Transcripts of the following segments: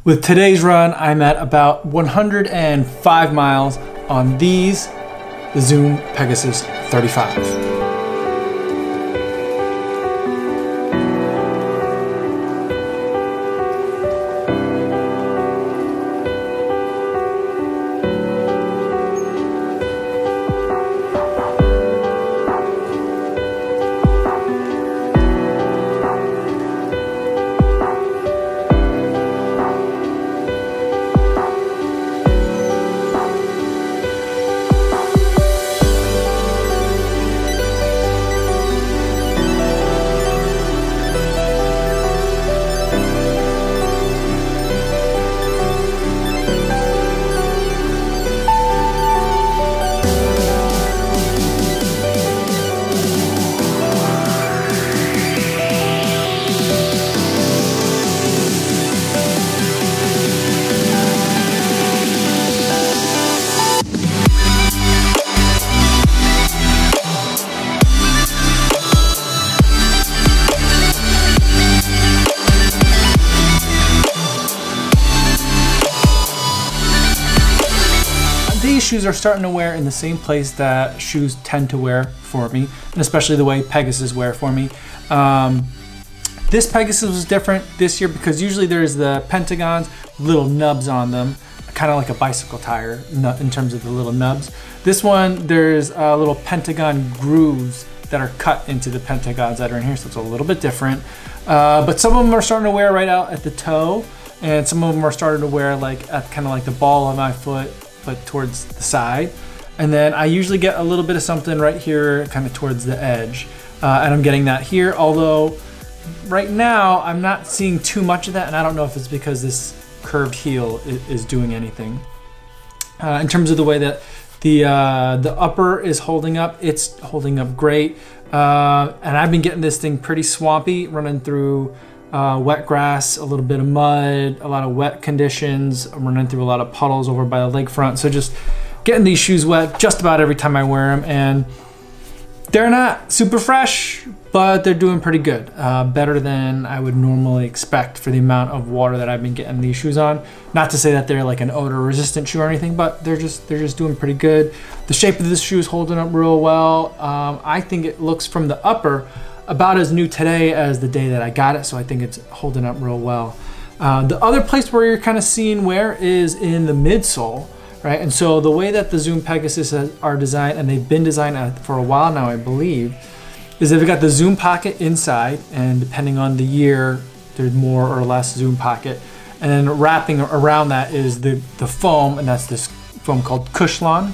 With today's run, I'm at about 105 miles on the Zoom Pegasus 35. These shoes are starting to wear in the same place that shoes tend to wear for me, and especially the way Pegasus wear for me. This Pegasus was different this year because usually there's the pentagons, little nubs on them, kind of like a bicycle tire in terms of the little nubs. This one, there's little pentagon grooves that are cut into the pentagons that are in here, so it's a little bit different. But some of them are starting to wear right out at the toe, and some of them are starting to wear like at kind of like the ball of my foot, but towards the side. And then I usually get a little bit of something right here, kind of towards the edge. And I'm getting that here, although right now I'm not seeing too much of that, and I don't know if it's because this curved heel is doing anything. In terms of the way that the upper is holding up, it's holding up great. And I've been getting this thing pretty swampy, running through wet grass, a little bit of mud, a lot of wet conditions. I'm running through a lot of puddles over by the lakefront. So just getting these shoes wet just about every time I wear them, and they're not super fresh, but they're doing pretty good. Better than I would normally expect for the amount of water that I've been getting these shoes on. Not to say that they're like an odor resistant shoe or anything, but they're just doing pretty good. The shape of this shoe is holding up real well. I think it looks from the upper about as new today as the day that I got it, so I think it's holding up real well. The other place where you're kind of seeing wear is in the midsole, right? And so the way that the Zoom Pegasus are designed, and they've been designed for a while now, I believe, is they've got the zoom pocket inside, and depending on the year, there's more or less zoom pocket. And then wrapping around that is the foam, and that's this foam called Cushlon.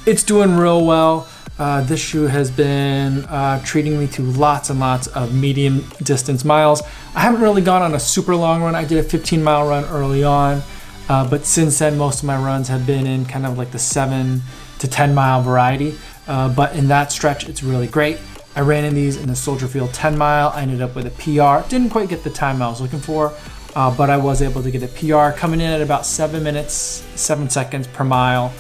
It's doing real well. This shoe has been treating me to lots and lots of medium distance miles. I haven't really gone on a super long run. I did a 15-mile run early on, but since then most of my runs have been in kind of like the 7 to 10-mile variety. But in that stretch, it's really great. I ran in these in the Soldier Field 10-mile. I ended up with a PR. Didn't quite get the time I was looking for, but I was able to get a PR, coming in at about 7 minutes, 7 seconds per mile.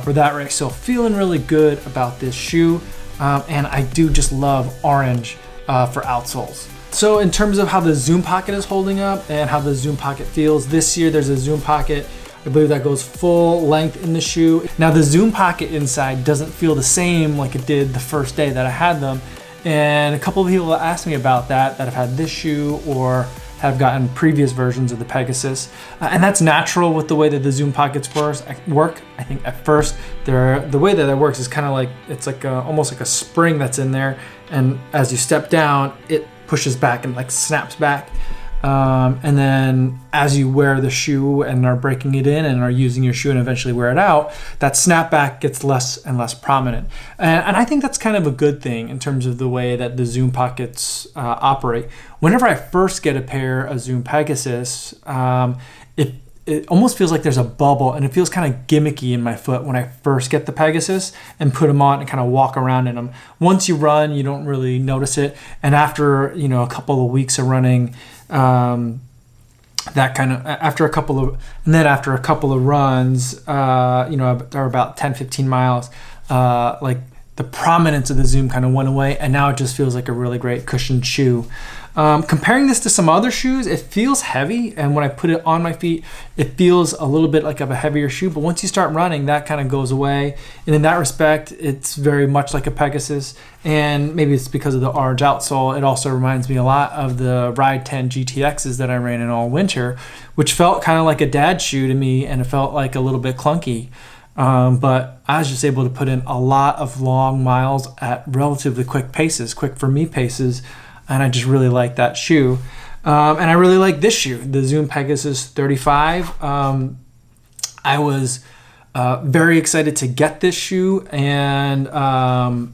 For that race. So feeling really good about this shoe, and I do just love orange for outsoles. So in terms of how the zoom pocket is holding up and how the zoom pocket feels, this year there's a zoom pocket, I believe, that goes full length in the shoe. Now the zoom pocket inside doesn't feel the same like it did the first day that I had them, and a couple of people asked me about that have had this shoe or have gotten previous versions of the Pegasus. And that's natural with the way that the zoom pockets work. I think at first, the way that it works is kind of like, it's like almost like a spring that's in there, and as you step down, it pushes back and like snaps back. And then as you wear the shoe and are breaking it in and are using your shoe and eventually wear it out, that snapback gets less and less prominent. And I think that's kind of a good thing in terms of the way that the zoom pockets operate. Whenever I first get a pair of Zoom Pegasus, it almost feels like there's a bubble, and it feels kind of gimmicky in my foot when I first get the Pegasus and put them on and kind of walk around in them. Once you run, you don't really notice it, and after a couple of weeks of running, after a couple of runs, or about 10-15 miles, like the prominence of the Zoom kind of went away, and now it just feels like a really great cushioned shoe. Comparing this to some other shoes, it feels heavy, and when I put it on my feet, it feels a little bit like of a heavier shoe, but once you start running, that kind of goes away. And in that respect, it's very much like a Pegasus, and maybe it's because of the orange outsole. It also reminds me a lot of the Ride 10 GTXs that I ran in all winter, which felt kind of like a dad shoe to me, and it felt like a little bit clunky. But I was just able to put in a lot of long miles at relatively quick paces, quick for me paces, and I just really like that shoe. And I really like this shoe, the Zoom Pegasus 35. I was very excited to get this shoe, and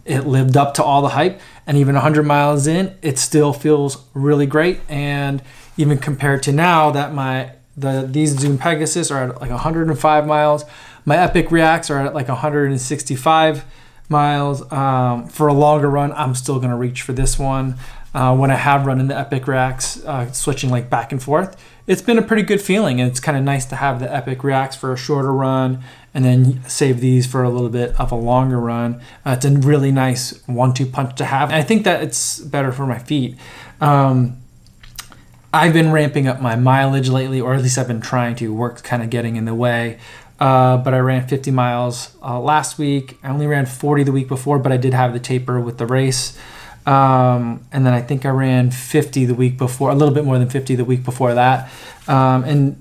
it lived up to all the hype, and even 100 miles in, it still feels really great. And even compared to now that these Zoom Pegasus are at like 105 miles, my Epic Reacts are at like 165 miles. For a longer run, I'm still gonna reach for this one. When I have run in the Epic Reacts, switching like back and forth, it's been a pretty good feeling, and it's kind of nice to have the Epic Reacts for a shorter run and then save these for a little bit of a longer run. It's a really nice 1-2 punch to have, and I think that it's better for my feet. I've been ramping up my mileage lately, or at least I've been trying to. Work's kind of getting in the way. But I ran 50 miles last week. I only ran 40 the week before, but I did have the taper with the race. And then I think I ran 50 the week before, a little bit more than 50 the week before that. And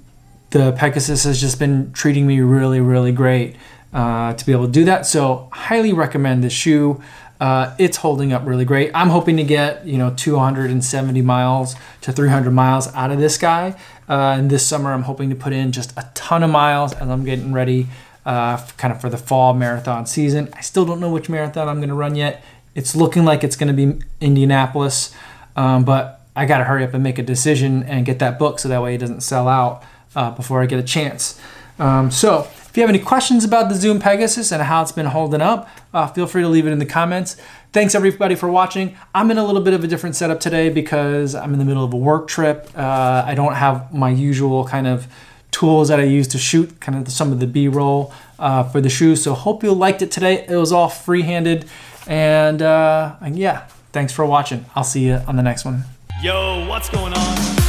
the Pegasus has just been treating me really, really great to be able to do that. So highly recommend this shoe. It's holding up really great. I'm hoping to get 270 miles to 300 miles out of this guy. And this summer I'm hoping to put in just a ton of miles as I'm getting ready kind of for the fall marathon season. I still don't know which marathon I'm going to run yet. It's looking like it's going to be Indianapolis, but I got to hurry up and make a decision and get that book so that way it doesn't sell out before I get a chance. So if you have any questions about the Zoom Pegasus and how it's been holding up, feel free to leave it in the comments. Thanks everybody for watching. I'm in a little bit of a different setup today because I'm in the middle of a work trip. I don't have my usual kind of tools that I use to shoot kind of some of the B-roll for the shoes. So hope you liked it today. It was all free-handed. And yeah, thanks for watching. I'll see you on the next one. Yo, what's going on?